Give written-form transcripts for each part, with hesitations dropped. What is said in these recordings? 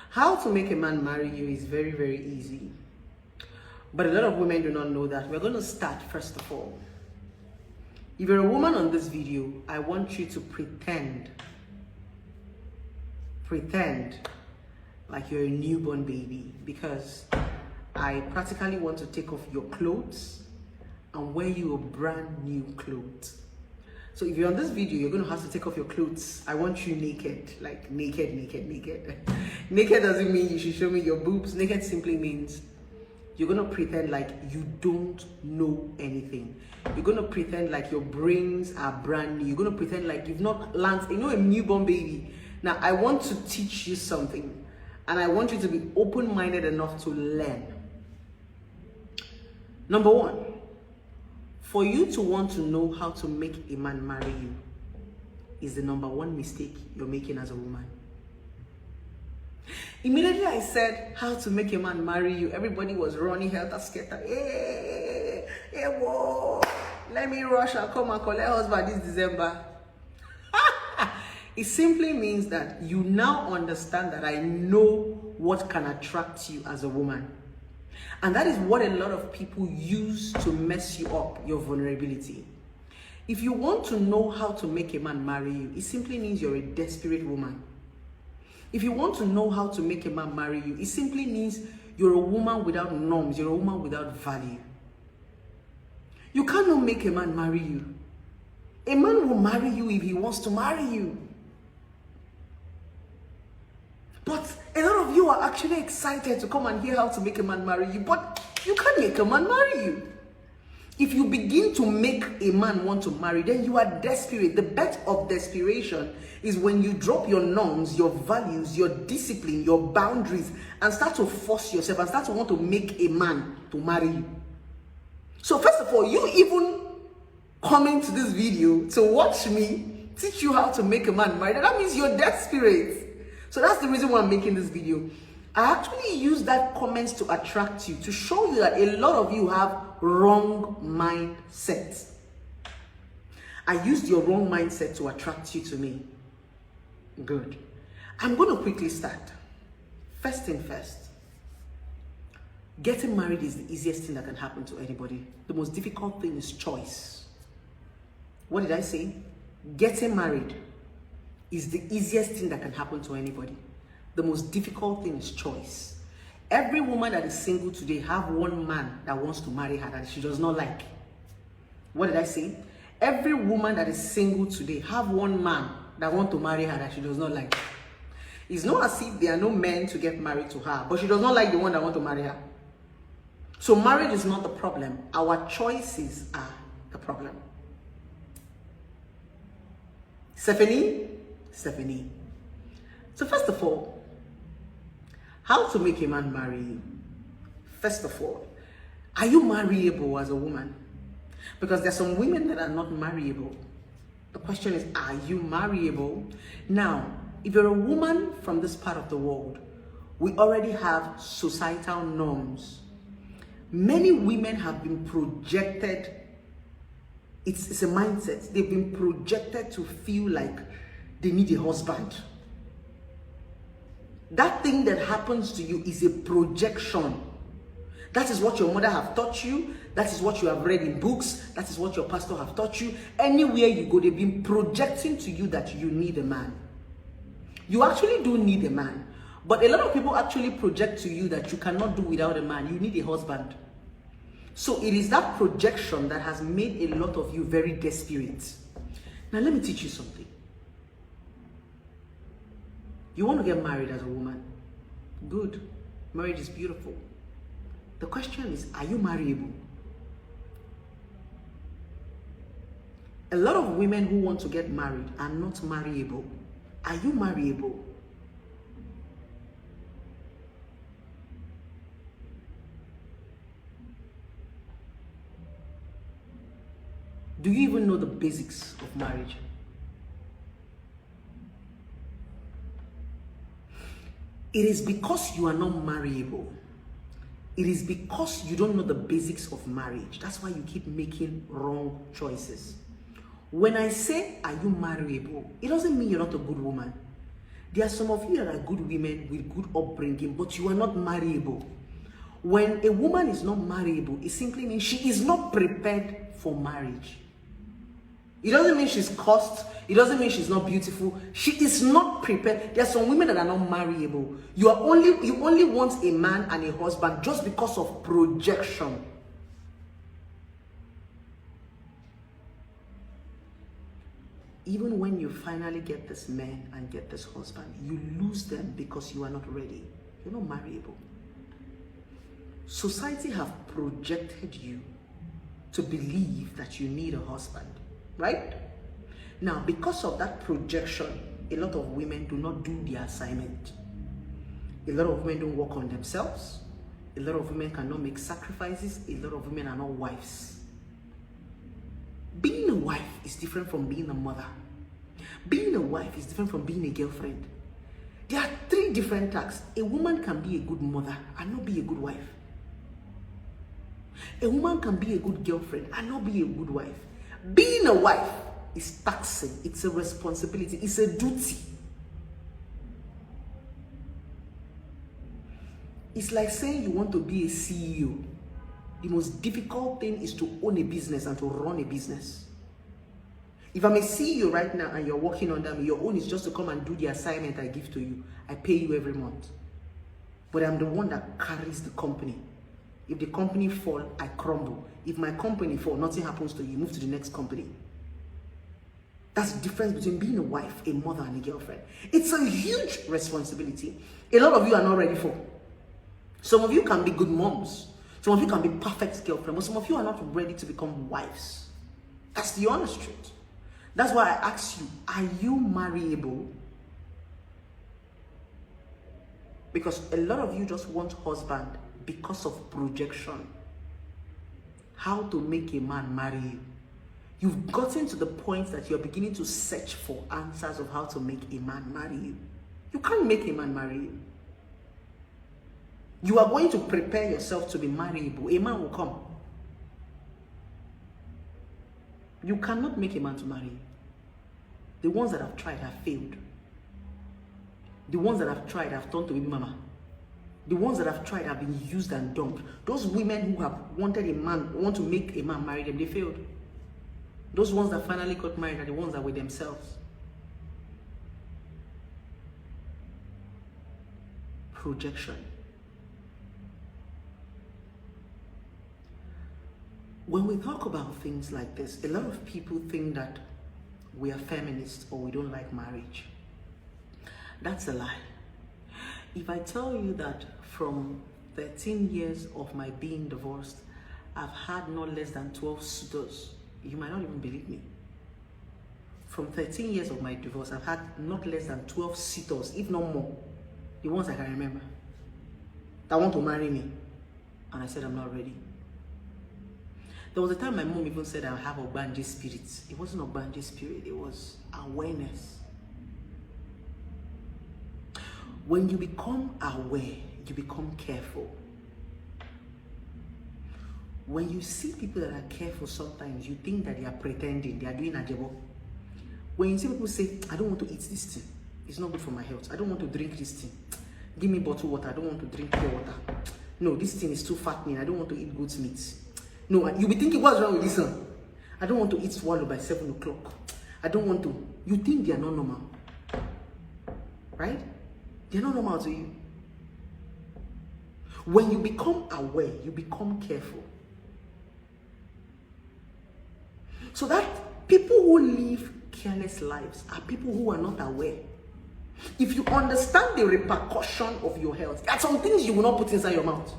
How to make a man marry you is very, very easy. But a lot of women do not know that. We're going to start first of all. If you're a woman on this video, I want you to pretend like you're a newborn baby, because I practically want to take off your clothes and wear you a brand new clothes. So if you're on this video, you're going to have to take off your clothes. I want you naked, like naked. Naked doesn't mean you should show me your boobs. Naked simply means you're going to pretend like you don't know anything. You're going to pretend like your brains are brand new. You're going to pretend like you've not learned, a newborn baby. Now, I want to teach you something, and I want you to be open-minded enough to learn. Number one, for you to want to know how to make a man marry you is the number one mistake you're making as a woman. Immediately I said how to make a man marry you, everybody was running helter-skelter. Hey, whoa, let me rush and come and collect husband this December. It simply means that you now understand that I know what can attract you as a woman. And that is what a lot of people use to mess you up, your vulnerability. If you want to know how to make a man marry you, it simply means you're a desperate woman. If you want to know how to make a man marry you, it simply means you're a woman without norms, you're a woman without value. You cannot make a man marry you. A man will marry you if he wants to marry you. But a lot of you are actually excited to come and hear how to make a man marry you, but you can't make a man marry you. If you begin to make a man want to marry, then you are desperate. The bet of desperation is when you drop your norms, your values, your discipline, your boundaries, and start to force yourself and start to want to make a man to marry you. So first of all, you even coming to this video to watch me teach you how to make a man marry, that means you're desperate. So that's the reason why I'm making this video. I actually use that comments to attract you, to show you that a lot of you have wrong mindset. I used your wrong mindset to attract you to me. Good. I'm going to quickly start. First thing first. Getting married is the easiest thing that can happen to anybody. The most difficult thing is choice. What did I say? Getting married is the easiest thing that can happen to anybody. The most difficult thing is choice. Every woman that is single today have one man that wants to marry her that she does not like. What did I say? Every woman that is single today have one man that wants to marry her that she does not like. It's not as if there are no men to get married to her, but she does not like the one that wants to marry her. So marriage is not the problem. Our choices are the problem. Stephanie. So first of all, how to make a man marry you? First of all, are you marriable as a woman? Because there's some women that are not marriable. The question is, are you marriable? Now, if you're a woman from this part of the world, we already have societal norms. Many women have been projected, it's a mindset, they've been projected to feel like they need a husband. That thing that happens to you is a projection. That is what your mother have taught you. That is what you have read in books. That is what your pastor have taught you. Anywhere you go, they've been projecting to you that you need a man. You actually do need a man. But a lot of people actually project to you that you cannot do without a man. You need a husband. So it is that projection that has made a lot of you very desperate. Now let me teach you something. You want to get married as a woman? Good. Marriage is beautiful. The question is, are you marriable? A lot of women who want to get married are not marriable. Are you marriable? Do you even know the basics of marriage? It is because you are not marriable. It is because you don't know the basics of marriage. That's why you keep making wrong choices. When I say, are you marriable? It doesn't mean you're not a good woman. There are some of you that are good women with good upbringing, but you are not marriable. When a woman is not marriable, it simply means she is not prepared for marriage. It doesn't mean she's cursed. It doesn't mean she's not beautiful. She is not prepared. There are some women that are not marriable. You only want a man and a husband just because of projection. Even when you finally get this man and get this husband, you lose them because you are not ready. You're not marriable. Society have projected you to believe that you need a husband, right? Now, because of that projection, a lot of women do not do their assignment. A lot of women don't work on themselves. A lot of women cannot make sacrifices. A lot of women are not wives. Being a wife is different from being a mother. Being a wife is different from being a girlfriend. There are 3 different tasks. A woman can be a good mother and not be a good wife. A woman can be a good girlfriend and not be a good wife. Being a wife is taxing. It's a responsibility. It's a duty. It's like saying you want to be a CEO. The most difficult thing is to own a business and to run a business. If I'm a CEO right now and you're working under me, your own is just to come and do the assignment I give to you. I pay you every month. But I'm the one that carries the company. If the company fall, I crumble. If my company fall, nothing happens to you. Move to the next company. That's the difference between being a wife, a mother, and a girlfriend. It's a huge responsibility. A lot of you are not ready for. Some of you can be good moms. Some of you can be perfect girlfriend, but some of you are not ready to become wives. That's the honest truth. That's why I ask you, are you marriable? Because a lot of you just want husband because of projection. How to make a man marry you. You've gotten to the point that you're beginning to search for answers of how to make a man marry you. You can't make a man marry you. You are going to prepare yourself to be marriable. A man will come. You cannot make a man to marry you. The ones that have tried have failed. The ones that have tried have turned to baby mama. The ones that have tried have been used and dumped. Those women who have wanted a man, want to make a man marry them, they failed. Those ones that finally got married are the ones that were themselves. Projection. When we talk about things like this, a lot of people think that we are feminists or we don't like marriage. That's a lie. If I tell you that from 13 years of my being divorced, I've had not less than 12 suitors, you might not even believe me. From 13 years of my divorce, I've had not less than 12 suitors, if not more. The ones I can remember, that want to marry me. And I said, I'm not ready. There was a time my mom even said I have Ogbanje spirits. It wasn't Ogbanje spirit, it was awareness. When you become aware, you become careful. When you see people that are careful, sometimes you think that they are pretending, they are doing a job. When you see people say, I don't want to eat this thing, it's not good for my health. I don't want to drink this thing. Give me bottled water, I don't want to drink pure water. No, this thing is too fattening, I don't want to eat goat's meat. No, you'll be thinking, what's wrong with this one? I don't want to eat swallow by 7 o'clock. I don't want to. You think they are not normal. Right? They're not normal to you. When you become aware, you become careful. So that people who live careless lives are people who are not aware. If you understand the repercussion of your health, there are some things you will not put inside your mouth.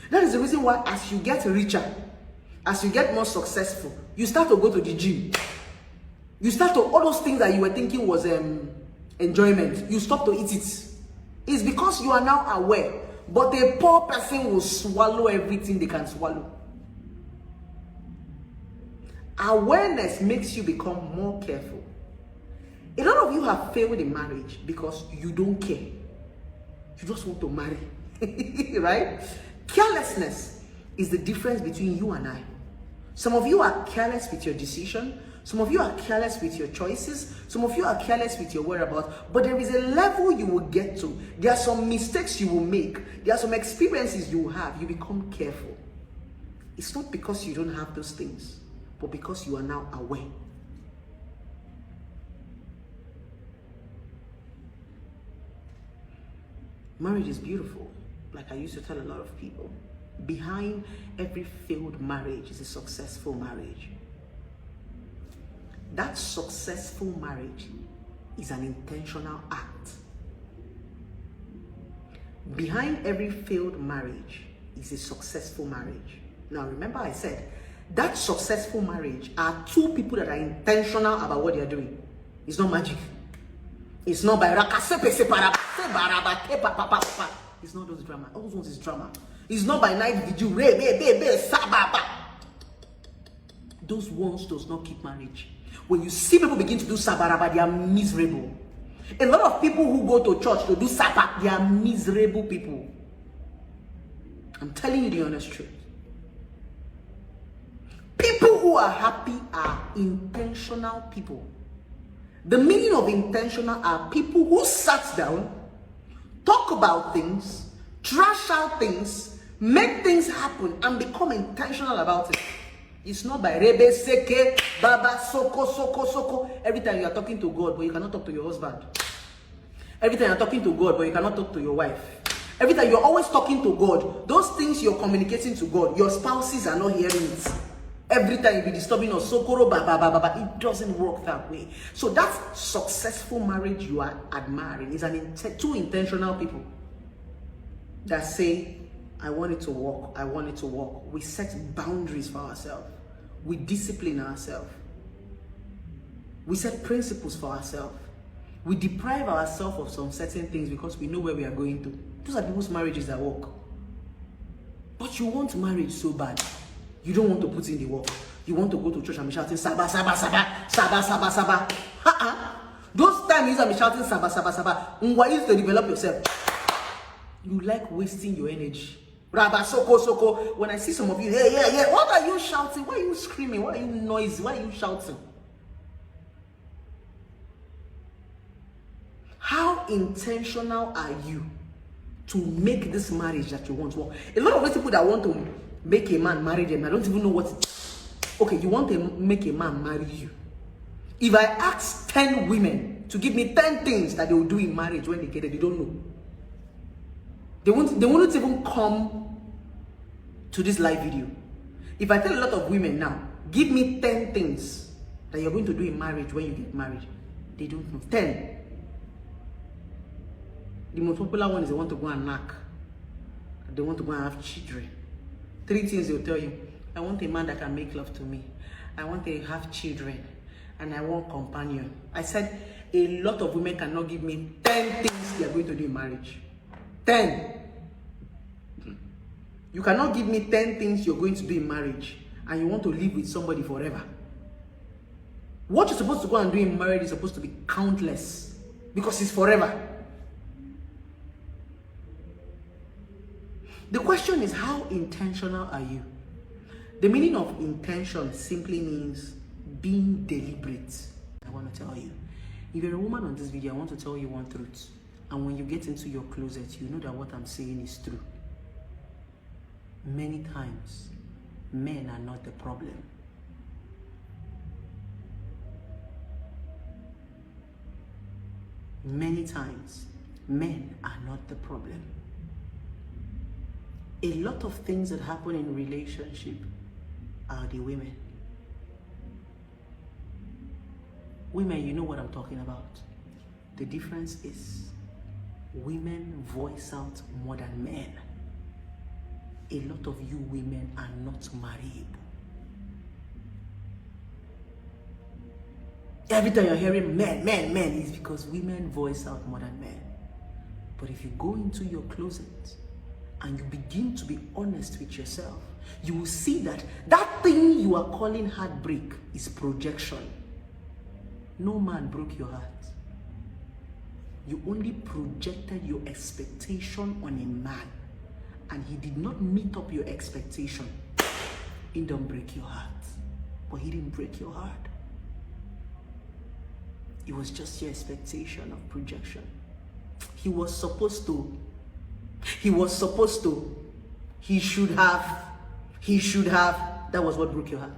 That is the reason why as you get richer, as you get more successful, you start to go to the gym. You start to, all those things that you were thinking was enjoyment, you stop to eat it. It's because you are now aware. But a poor person will swallow everything they can swallow. Awareness makes you become more careful. A lot of you have failed in marriage because you don't care. You just want to marry. Right? Carelessness is the difference between you and I. Some of you are careless with your decision. Some of you are careless with your choices. Some of you are careless with your whereabouts. But there is a level you will get to. There are some mistakes you will make. There are some experiences you will have. You become careful. It's not because you don't have those things, but because you are now aware. Marriage is beautiful. Like I used to tell a lot of people, behind every failed marriage is a successful marriage. That successful marriage is an intentional act. Behind every failed marriage is a successful marriage. Now remember I said, that successful marriage are two people that are intentional about what they are doing. It's not magic. It's not by it's not those drama. All those ones is drama. It's not by night vigil. Those ones does not keep marriage. When you see people begin to do sabaraba, they are miserable. A lot of people who go to church to do sabbat, they are miserable people. I'm telling you the honest truth. People who are happy are intentional people. The meaning of intentional are people who sat down, talk about things, trash out things, make things happen, and become intentional about it. It's not by rebe seke, baba, soko. Every time you are talking to God, but you cannot talk to your husband. Every time you're talking to God, but you cannot talk to your wife. Every time you're always talking to God, those things you're communicating to God, your spouses are not hearing it. Every time you be disturbing us, sokoro, it doesn't work that way. So that successful marriage you are admiring is two intentional people that say, I want it to work, I want it to work. We set boundaries for ourselves. We discipline ourselves. We set principles for ourselves. We deprive ourselves of some certain things because we know where we are going to. Those are people's marriages that work. But you want marriage so bad. You don't want to put in the work. You want to go to church and be shouting, Saba, Saba, Saba, Saba, Saba, Saba. Those times you be shouting, Saba, Saba, Saba. Why you to develop yourself? You like wasting your energy. Rabba, soko. When I see some of you, yeah. What are you shouting? Why are you screaming? Why are you noisy? Why are you shouting? How intentional are you to make this marriage that you want to work? A lot of those people that want to make a man marry them, I don't even know what it is. Okay, you want to make a man marry you. If I ask 10 women to give me 10 things that they will do in marriage when they get it, they don't know. They won't even come to this live video. If I tell a lot of women now, give me 10 things that you're going to do in marriage when you get married, they don't know. 10. The most popular one is they want to go and knock. They want to go and have children. 3 things they'll tell you. I want a man that can make love to me. I want to have children. And I want companion. I said a lot of women cannot give me 10 things they are going to do in marriage. 10. You cannot give me 10 things you're going to do in marriage and you want to live with somebody forever. What you're supposed to go and do in marriage is supposed to be countless because it's forever. The question is, how intentional are you? The meaning of intention simply means being deliberate. I want to tell you, if you're a woman on this video, I want to tell you one truth. And when you get into your closet, you know that what I'm saying is true. Many times, men are not the problem. Many times, men are not the problem. A lot of things that happen in relationship are the women. Women, you know what I'm talking about. The difference is women voice out more than men. A lot of you women are not married. Every time you're hearing men, is because women voice out more than men. But if you go into your closet and you begin to be honest with yourself, you will see that that thing you are calling heartbreak is projection. No man broke your heart. You only projected your expectation on a man, and he did not meet up your expectation. He don't break your heart, but he didn't break your heart. It was just your expectation of projection. He was supposed to. He should have. That was what broke your heart.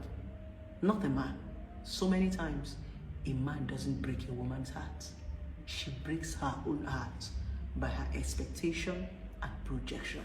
Not a man. So many times, a man doesn't break a woman's heart. She breaks her own heart by her expectation and projection.